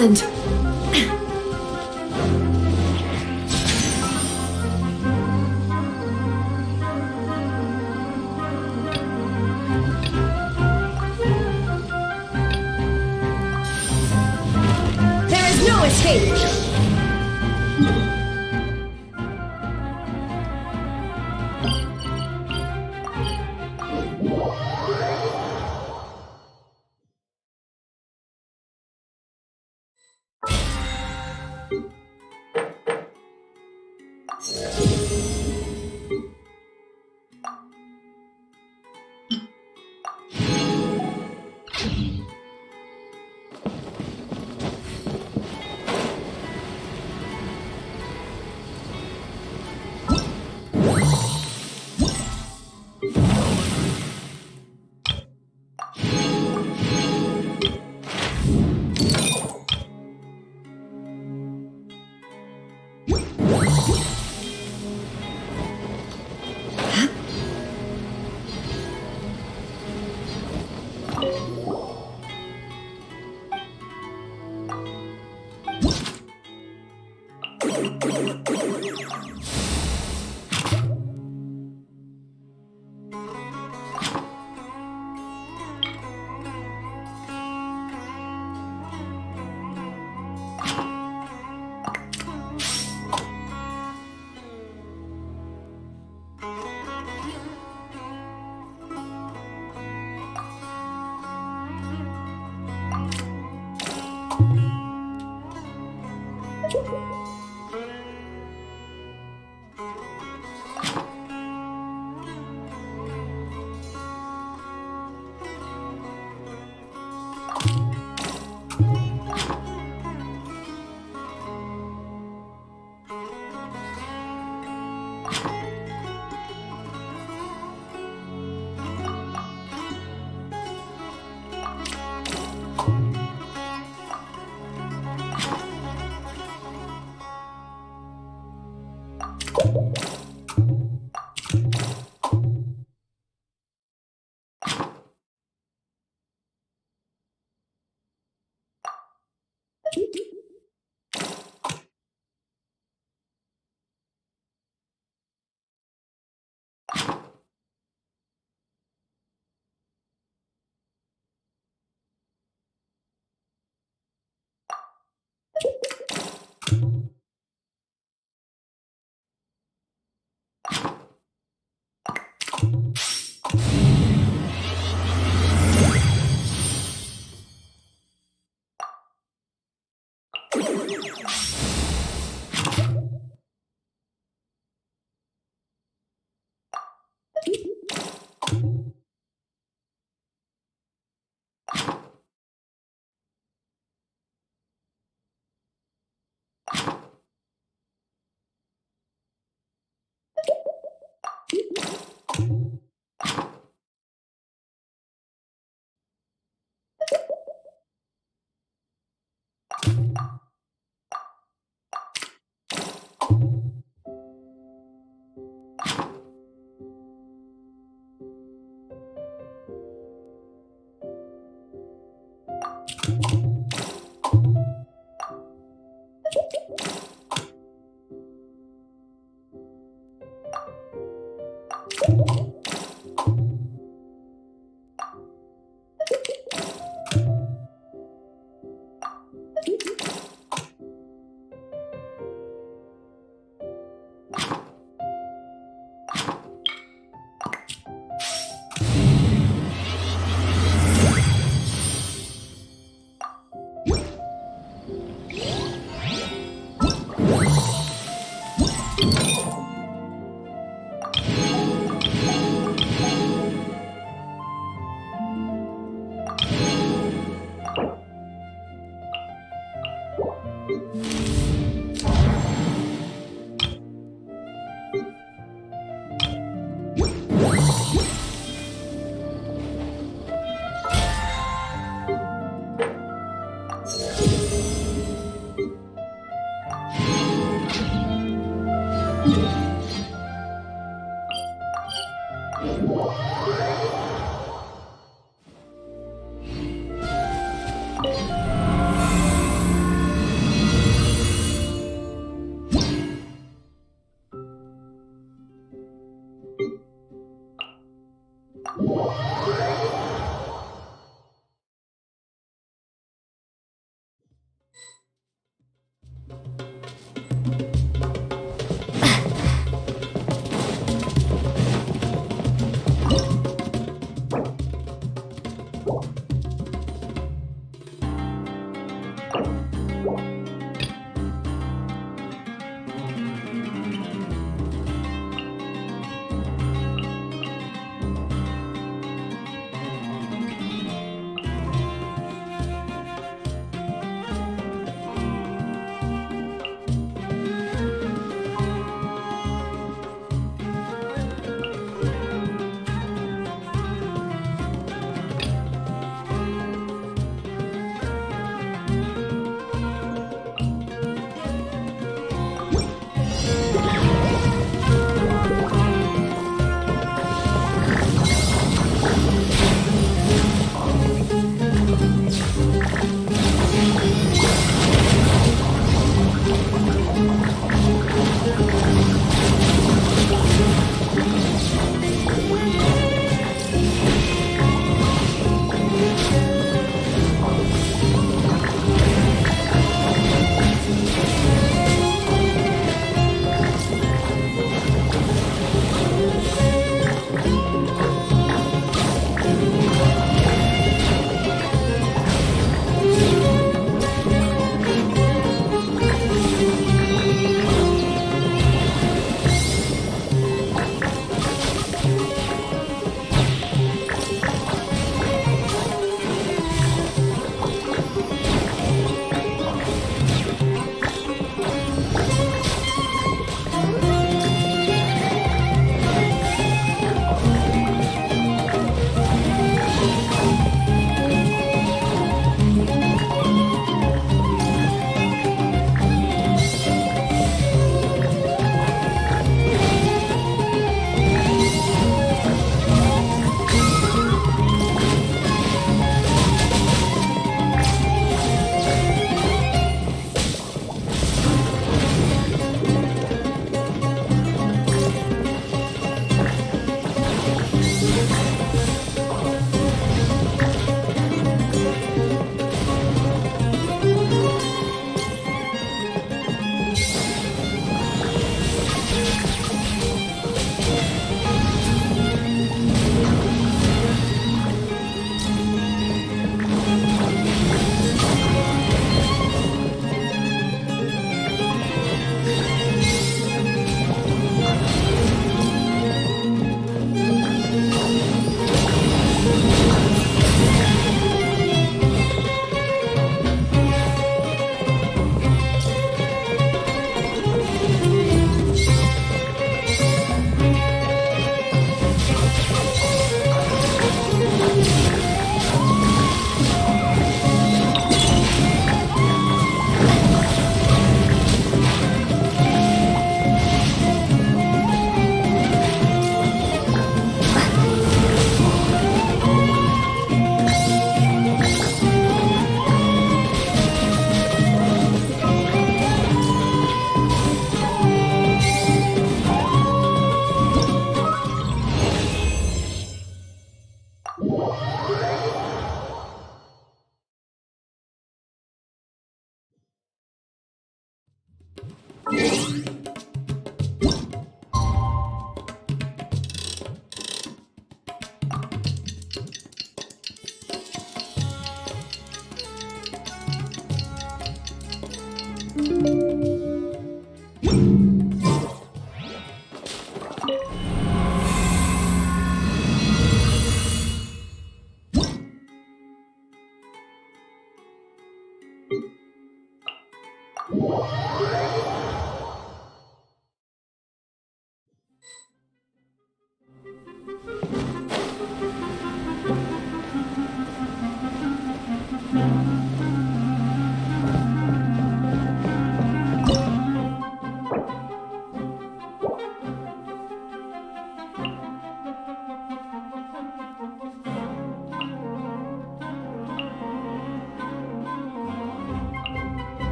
Excellent. There is no escape.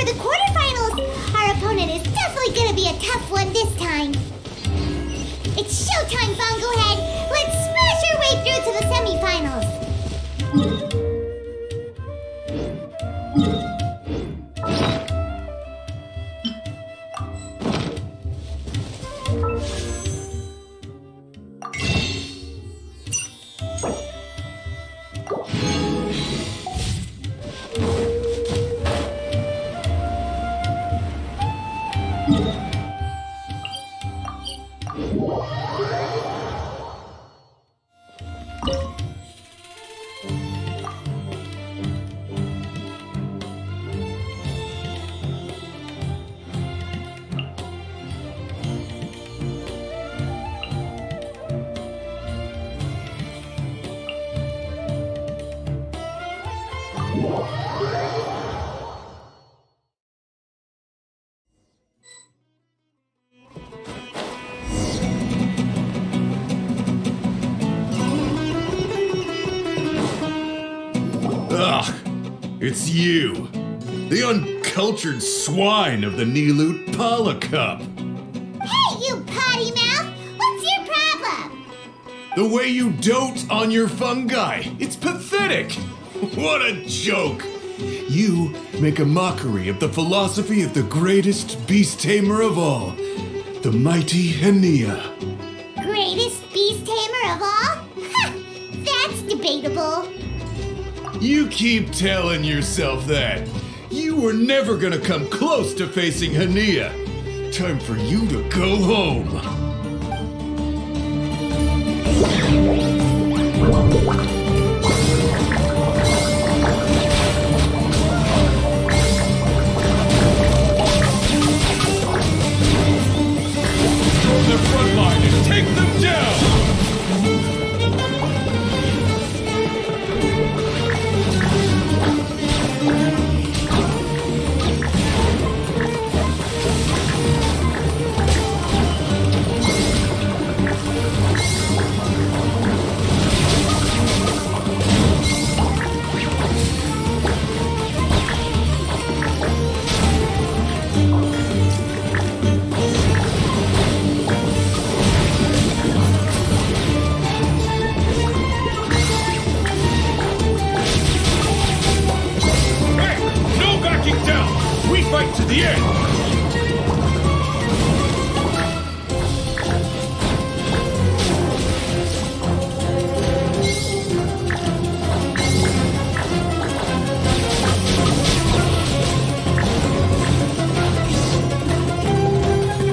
the quarterfinals. Our opponent is definitely gonna be a tough one this time. It's showtime, Fungohead! Let's smash our way through to the semifinals! Ugh, it's you. The uncultured swine of the Niloot Pala Cup. Hey, you potty mouth! What's your problem? The way you dote on your fungi. It's pathetic. What a joke. You make a mockery of the philosophy of the greatest beast tamer of all, the mighty Haniyyah. Greatest beast tamer of all? Ha! That's debatable. You keep telling yourself that. You were never gonna come close to facing Haniyyah. Time for you to go home. Go to the front line and take them down! Fight to the end!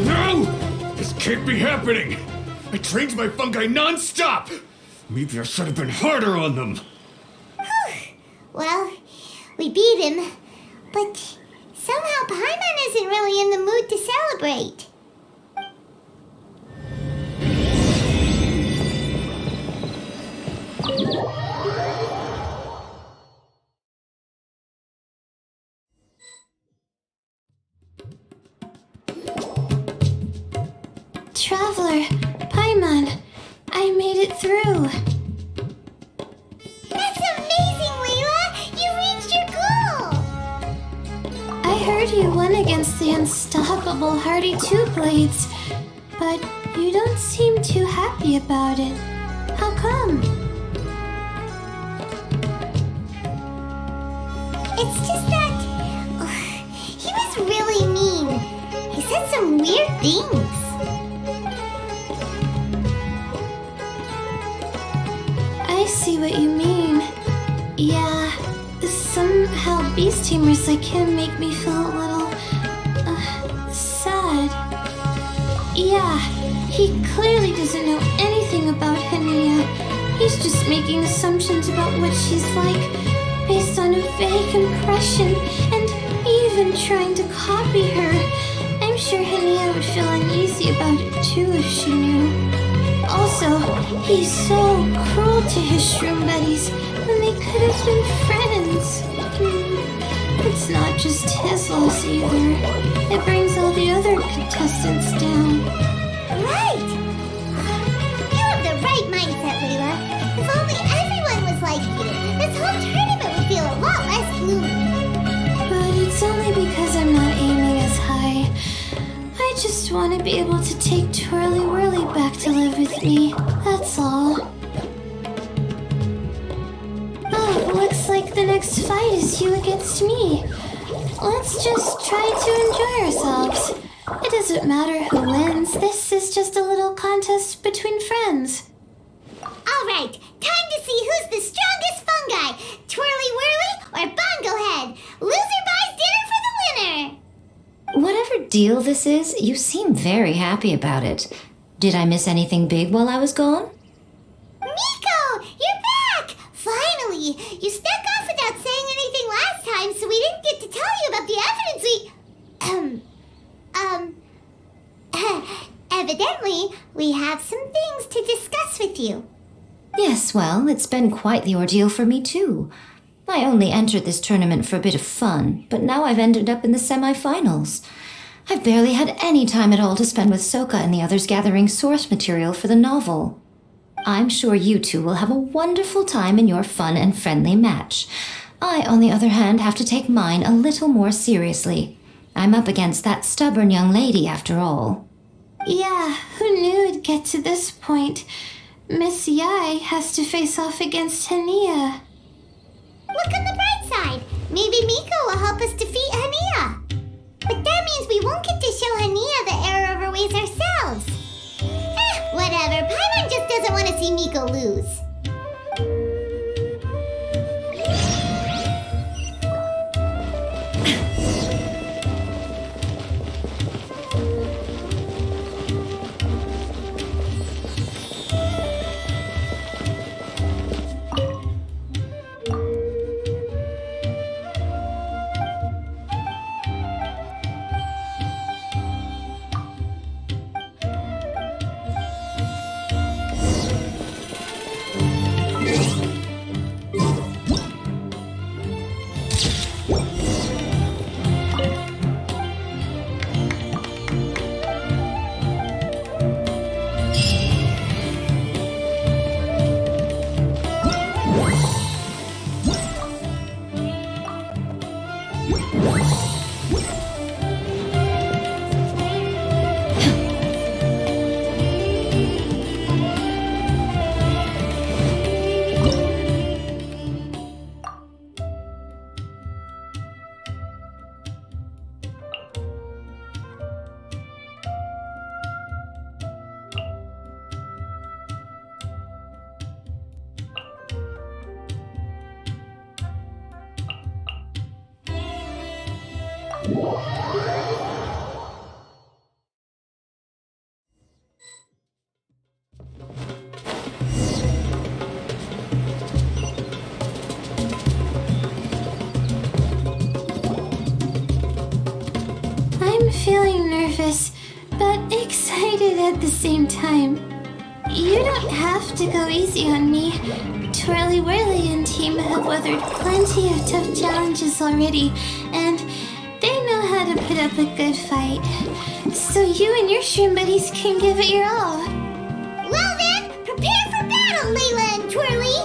No! This can't be happening! I trained my fungi non-stop! Maybe I should have been harder on them! Well, we beat him, but somehow Paimon isn't really in the mood to celebrate. Traveler, Paimon, I made it through. That's amazing, Layla! You reached your goal! I heard you won against the unstoppable Hardy Two Blades, but you don't seem too happy about it. How come? It's just that he was really mean. He said some weird things. I see what you mean. Yeah, somehow beast tamers like him make me feel a little sad. Yeah, he clearly doesn't know anything about Haniyyah. He's just making assumptions about what she's like based on a vague impression and even trying to copy her. I'm sure Haniyyah would feel uneasy about it too if she knew. Also, he's so cruel to his shroom buddies when they could have been friends. It's not just his loss either. It brings all the other contestants down. Right! You have the right mindset, Layla. If only everyone was like you, this whole tournament would feel a lot less gloomy. But it's only because I'm want to be able to take Twirly Whirly back to live with me, that's all. Oh, looks like the next fight is you against me. Let's just try to enjoy ourselves. It doesn't matter who wins, this is just a little contest between friends. Alright, time to see who's the strongest fungi, Twirly Whirly or Bongo Head. Loser buys dinner for the winner. Whatever deal this is, you seem very happy about it. Did I miss anything big while I was gone? Miko, you're back! Finally! You snuck off without saying anything last time, so we didn't get to tell you about the evidence evidently, we have some things to discuss with you. Yes, well, it's been quite the ordeal for me too. I only entered this tournament for a bit of fun, but now I've ended up in the semi-finals. I've barely had any time at all to spend with Soka and the others gathering source material for the novel. I'm sure you two will have a wonderful time in your fun and friendly match. I, on the other hand, have to take mine a little more seriously. I'm up against that stubborn young lady, after all. Yeah, who knew it'd get to this point? Miss Yai has to face off against Haniyyah. Look on the bright side. Maybe Miko will help us defeat Haniyyah. But that means we won't get to show Haniyyah the error of our ways ourselves. Whatever. Paimon just doesn't want to see Miko lose. I'm feeling nervous, but excited at the same time. You don't have to go easy on me. Twirly Whirly and team have weathered plenty of tough challenges already, and they know how to put up a good fight. So you and your shroom buddies can give it your all. Well then, prepare for battle, Layla and Twirly!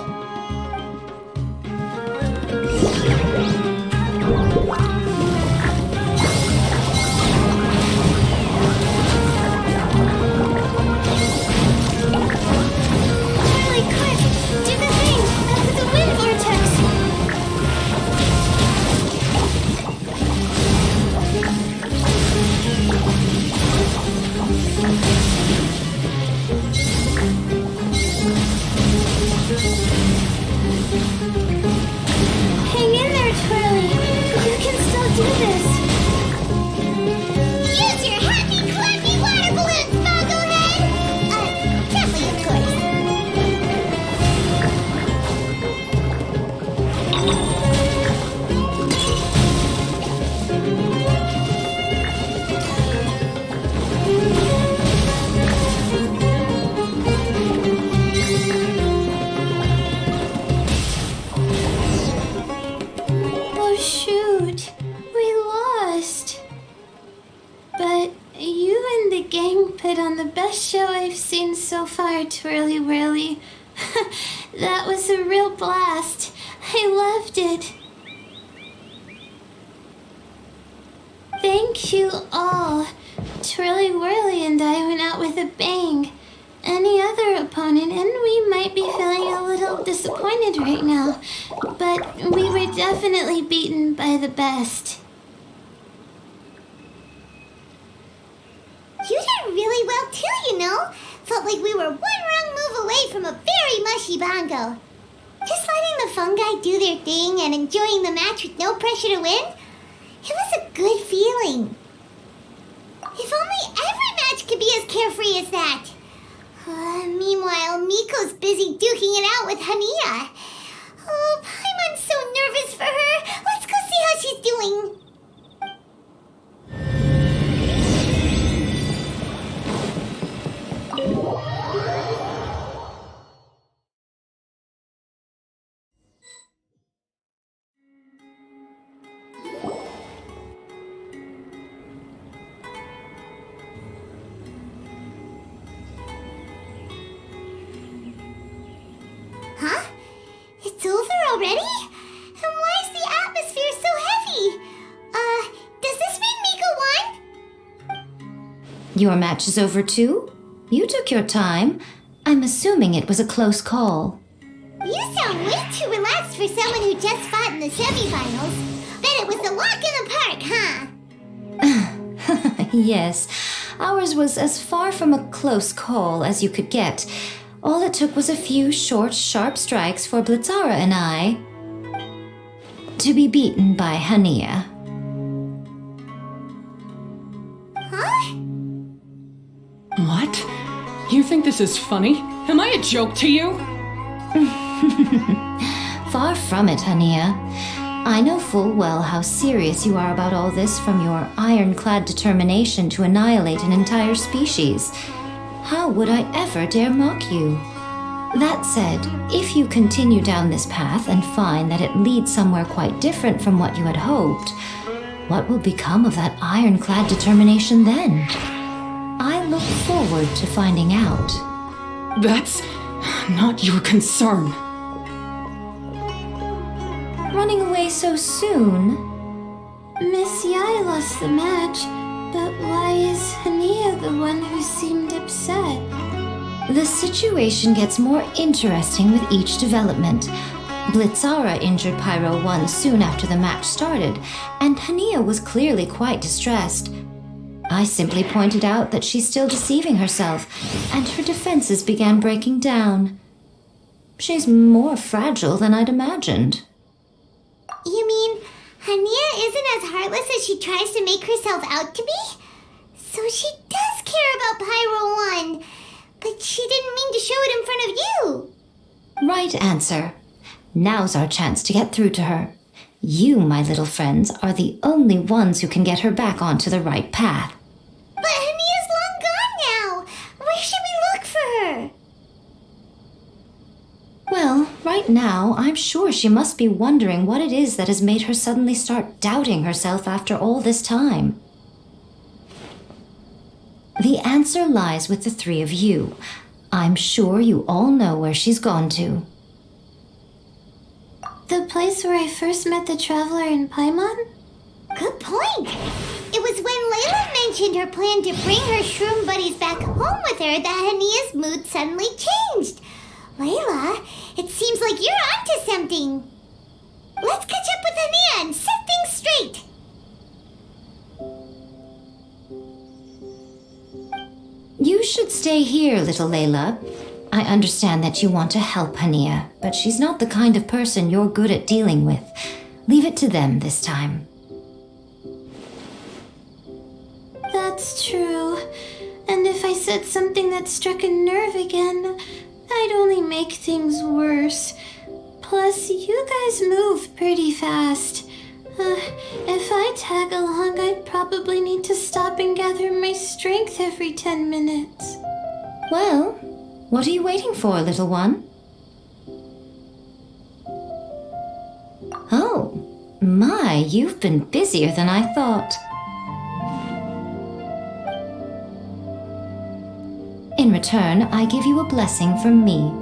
Twirly, quick! Do the thing! After the wind vortex! Hang in there, Twirly! You can still do this! Use your happy, clappy water balloons, Bongo Head! Gently, of course. Oh shoot, we lost. But you and the gang put on the best show I've seen so far, Twirly Whirly. That was a real blast. I loved it. Thank you all. Twirly Whirly and I went out with a bang. Any other opponent, and we might be feeling a little disappointed right now, but we were definitely beaten by the best. You did really well too, you know. Felt like we were one wrong move away from a very mushy bongo. Just letting the fungi do their thing and enjoying the match with no pressure to win, it was a good feeling. If only every match could be as carefree as that. Meanwhile, Miko's busy duking it out with Haniyyah. Oh, Paimon's so nervous for her. Let's go see how she's doing. Huh? It's over already? And why is the atmosphere so heavy? Does this mean Miko won? Your match is over too? You took your time. I'm assuming it was a close call. You sound way too relaxed for someone who just fought in the semifinals. Bet it was a walk in the park, huh? Yes, ours was as far from a close call as you could get. All it took was a few short, sharp strikes for Blitzara and I to be beaten by Haniyyah. Huh? What? You think this is funny? Am I a joke to you? Far from it, Haniyyah. I know full well how serious you are about all this, from your ironclad determination to annihilate an entire species. How would I ever dare mock you? That said, if you continue down this path and find that it leads somewhere quite different from what you had hoped, what will become of that ironclad determination then? I look forward to finding out. That's not your concern. Running away so soon? Miss Yai lost the match, but why is Haniyyah the one who seemed upset? The situation gets more interesting with each development. Blitzara injured Pyro 1 soon after the match started, and Haniyyah was clearly quite distressed. I simply pointed out that she's still deceiving herself, and her defenses began breaking down. She's more fragile than I'd imagined. You mean Haniyyah isn't as heartless as she tries to make herself out to be? So she does care about Pyro 1, but she didn't mean to show it in front of you. Right answer. Now's our chance to get through to her. You, my little friends, are the only ones who can get her back onto the right path. But Haniyyah's long gone now. Where should we look for her? Well, right now, I'm sure she must be wondering what it is that has made her suddenly start doubting herself after all this time. The answer lies with the three of you. I'm sure you all know where she's gone to. The place where I first met the traveler in Paimon? Good point. It was when Layla mentioned her plan to bring her shroom buddies back home with her that Haniyyah's mood suddenly changed. Layla, it seems like you're onto something. Let's catch up with Haniyyah and set things straight. You should stay here, little Layla. I understand that you want to help Haniyyah, but she's not the kind of person you're good at dealing with. Leave it to them this time. That's true. And if I said something that struck a nerve again, I'd only make things worse. Plus, you guys move pretty fast. If I tag along, I'd probably need to stop and gather my strength every 10 minutes. Well, what are you waiting for, little one? Oh, my, you've been busier than I thought. In return, I give you a blessing from me.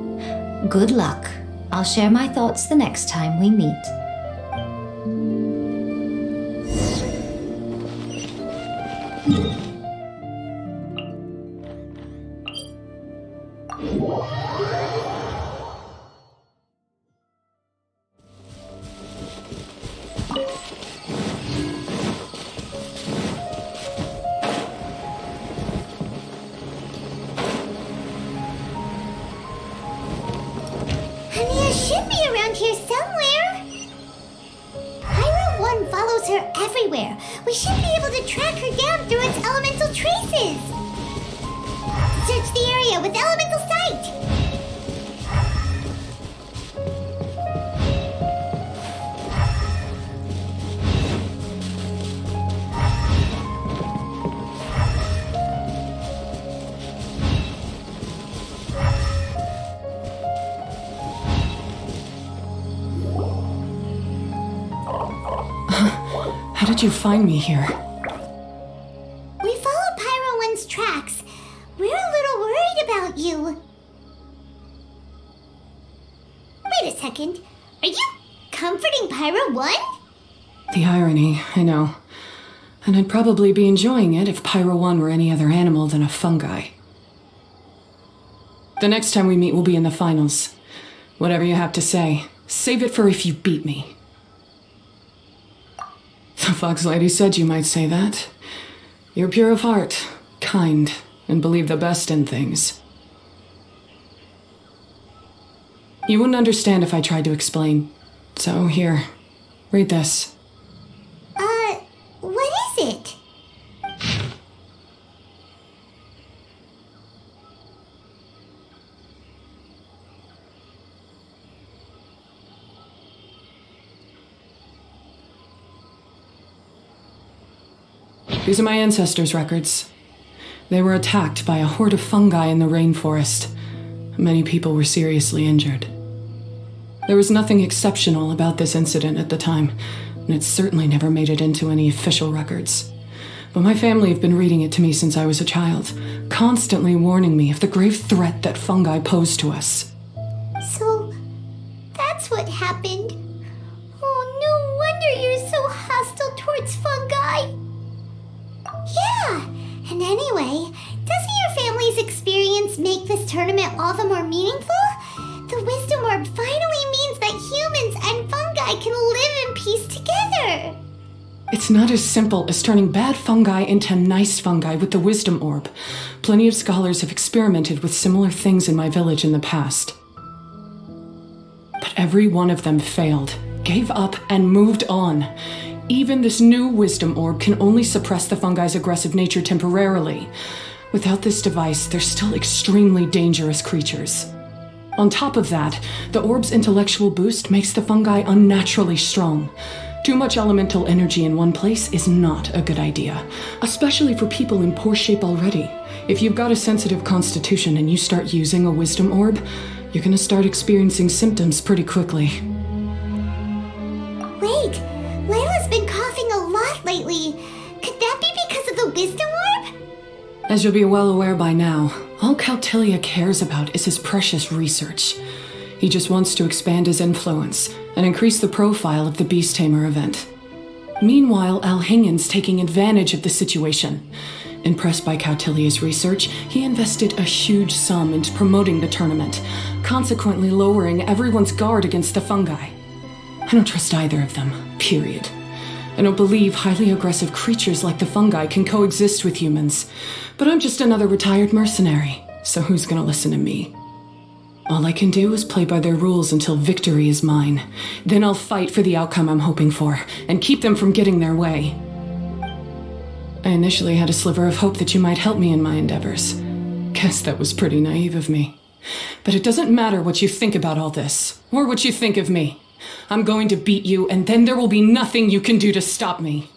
Good luck. I'll share my thoughts the next time we meet. everywhere. We should be able to track her down through its elemental traces. Search the area with elemental sight. How did you find me here? We followed Pyro 1's tracks. We're a little worried about you. Wait a second. Are you comforting Pyro 1? The irony, I know. And I'd probably be enjoying it if Pyro 1 were any other animal than a fungi. The next time we meet will be in the finals. Whatever you have to say, save it for if you beat me. The Fox Lady said you might say that. You're pure of heart, kind, and believe the best in things. You wouldn't understand if I tried to explain. So here, read this. What is it? These are my ancestors' records. They were attacked by a horde of fungi in the rainforest. Many people were seriously injured. There was nothing exceptional about this incident at the time, and it certainly never made it into any official records. But my family have been reading it to me since I was a child, constantly warning me of the grave threat that fungi pose to us. So, that's what happened. Oh, no wonder you're so hostile towards fungi. Yeah, and anyway, doesn't your family's experience make this tournament all the more meaningful? The Wisdom Orb finally means that humans and fungi can live in peace together. It's not as simple as turning bad fungi into nice fungi with the Wisdom Orb. Plenty of scholars have experimented with similar things in my village in the past. But every one of them failed, gave up, and moved on. Even this new Wisdom Orb can only suppress the fungi's aggressive nature temporarily. Without this device, they're still extremely dangerous creatures. On top of that, the orb's intellectual boost makes the fungi unnaturally strong. Too much elemental energy in one place is not a good idea, especially for people in poor shape already. If you've got a sensitive constitution and you start using a Wisdom Orb, you're gonna start experiencing symptoms pretty quickly. Wait, Layla's been coughing a lot lately. Could that be because of the Wisdom Orb? As you'll be well aware by now, all Haniyyah cares about is his precious research. He just wants to expand his influence and increase the profile of the Beast Tamer event. Meanwhile, Alhingan's taking advantage of the situation. Impressed by Haniyyah's research, he invested a huge sum into promoting the tournament, consequently lowering everyone's guard against the fungi. I don't trust either of them, period. I don't believe highly aggressive creatures like the fungi can coexist with humans. But I'm just another retired mercenary, so who's gonna listen to me? All I can do is play by their rules until victory is mine. Then I'll fight for the outcome I'm hoping for, and keep them from getting their way. I initially had a sliver of hope that you might help me in my endeavors. Guess that was pretty naive of me. But it doesn't matter what you think about all this, or what you think of me. I'm going to beat you, and then there will be nothing you can do to stop me.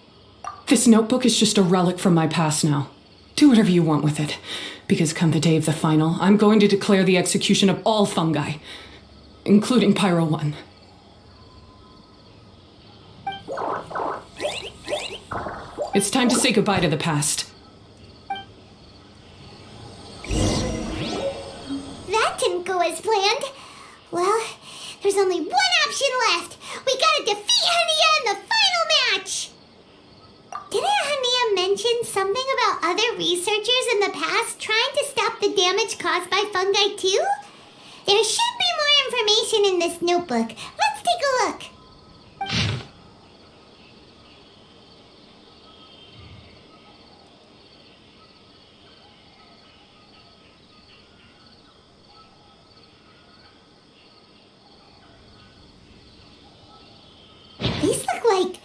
This notebook is just a relic from my past now. Do whatever you want with it, because come the day of the final, I'm going to declare the execution of all fungi, including Pyro 1. It's time to say goodbye to the past. That didn't go as planned. Well, there's only one option left. We gotta defeat Haniyyah in the final match. Didn't Haniyyah mention something about other researchers in the past trying to stop the damage caused by fungi too? There should be more information in this notebook. Let's take a look. These look like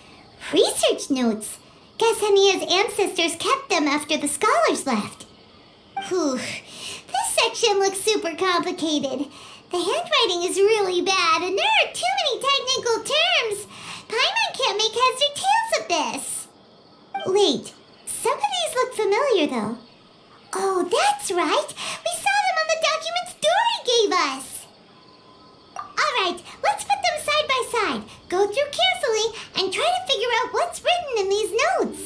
research notes. Guess Haniyyah's ancestors kept them after the scholars left. Whew. This section looks super complicated. The handwriting is really bad, and there are too many technical terms. Paimon can't make heads or tails of this. Wait, some of these look familiar, though. Oh, that's right. We saw them on the documents Dori gave us. All right, let's put them side by side. Go through carefully and try to figure out what's written in these notes.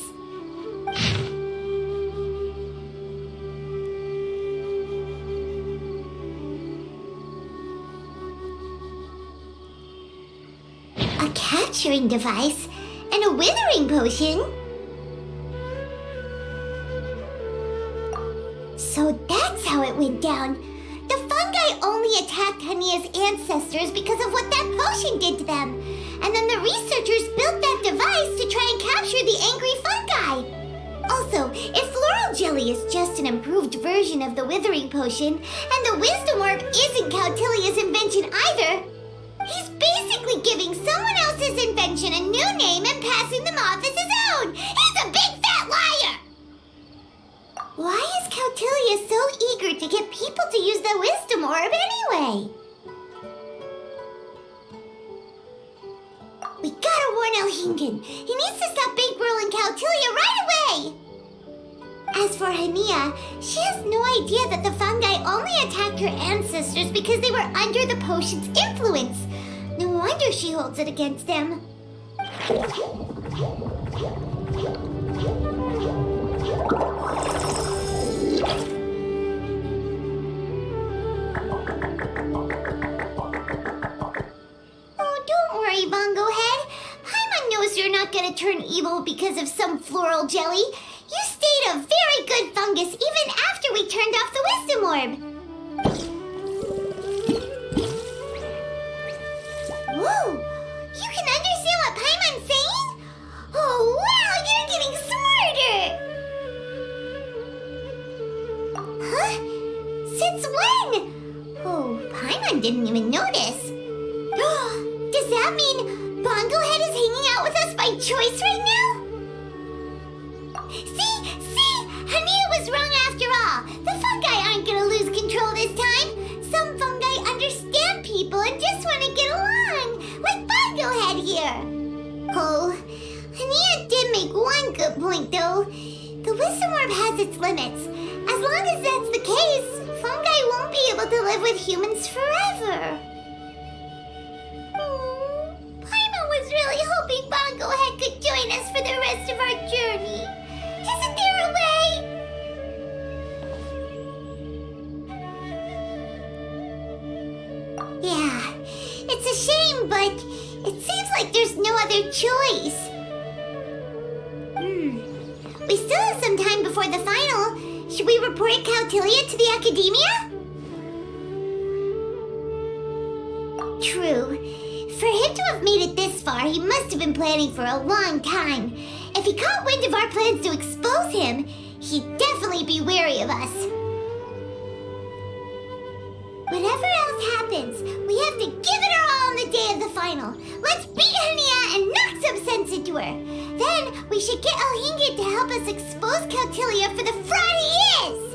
A capturing device and a withering potion? So that's how it went down. The fungi only attacked Haniyyah's ancestors because of what that potion did to them. And then the researchers built that device to try and capture the angry fungi. Also, if floral jelly is just an improved version of the withering potion, and the Wisdom Orb isn't Cautilia's invention either, he's basically giving someone else's invention a new name and passing them off as his own. He's a big fat liar! Why is Cautilia so eager to get people to use the Wisdom Orb anyway? We gotta warn Elhingen. He needs to stop bankrolling Cautilia right away! As for Haniyyah, she has no idea that the fungi only attacked her ancestors because they were under the potion's influence. No wonder she holds it against them. Oh, don't worry, Bongo Head. Paimon knows you're not gonna turn evil because of some floral jelly. You stayed a very good fungus even after we turned off the Wisdom Orb. Whoa! You can understand what Paimon's saying? Oh, wow! You're getting smarter! Huh? Since when? Oh, Paimon didn't even notice. Does that mean Bongo Head is hanging out with us by choice right now? See? Haniyyah was wrong after all. The fungi aren't gonna lose control this time. Some fungi understand people and just want to get along, like Bongo Head here. Oh, Haniyyah did make one good point, though. The Wisdom Orb has its limits. As long as that's the case, fungi won't be able to live with humans forever. Paimon was really hoping Bongo Head could join us for the rest of our journey. Isn't there a way? Yeah, it's a shame, but it seems like there's no other choice. We still have some time before the final. Should we report Cautilia to the academia? True. For him to have made it this far, he must have been planning for a long time. If he caught wind of our plans to expose him, he'd definitely be wary of us. Whatever else happens, we have to give it our all on the day of the final. Let's beat Haniyyah and knock some sense into her. Then we should get Elhingen to help us expose Cautilia for the fraud he is!